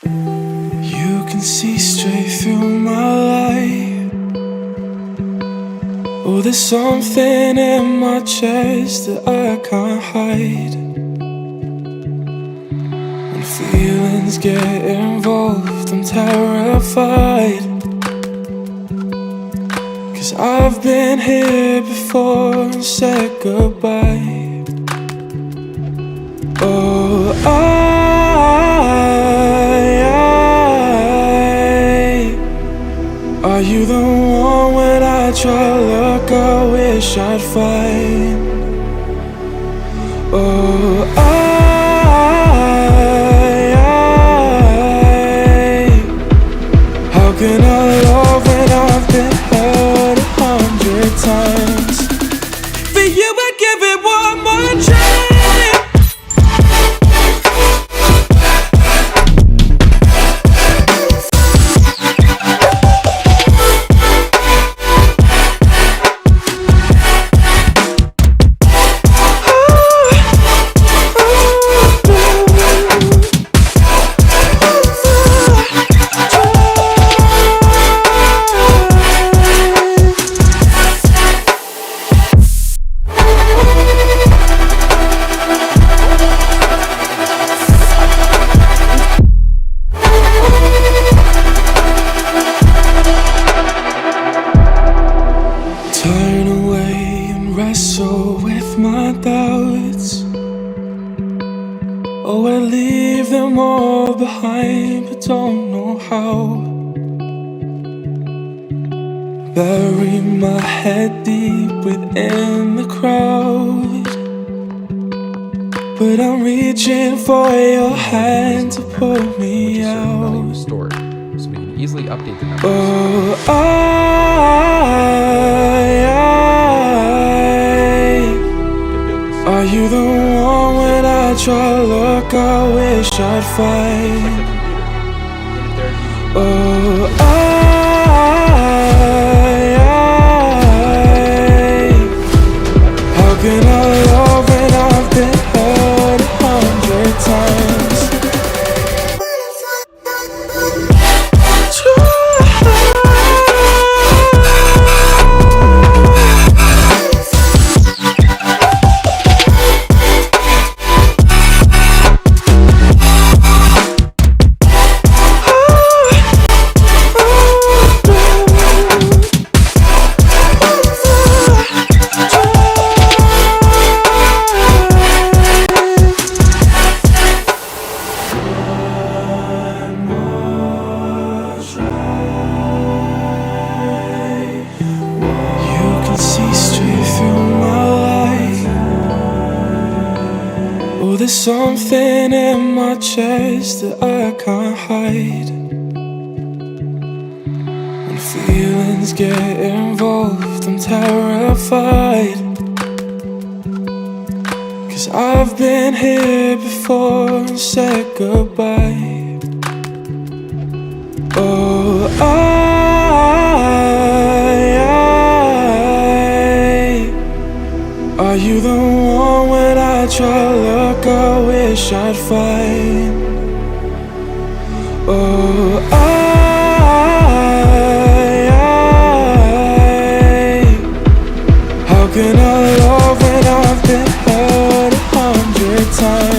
You can see straight through my light. Oh, there's something in my chest that I can't hide. When feelings get involved, I'm terrified. 'Cause I've been here before and said goodbye. Oh, are you the one when I try look I wish I'd find? Oh, how can I love when I've been hurt 100 times? For you I'd give it one more try. Turn away and wrestle with my doubts. Oh, I leave them all behind, but don't know how. Bury my head deep within the crowd, but I'm reaching for your hand to pull me out. Stored, so we can easily update the numbers. Oh, are you the one when I try look I wish I'd find? Oh, how can I love when I've been hurt 100 times? Oh, there's something in my chest that I can't hide. When feelings get involved, I'm terrified. 'Cause I've been here before and said goodbye. Oh, are you the one when I try look I wish I'd find? Oh, how can I love when I've been hurt 100 times?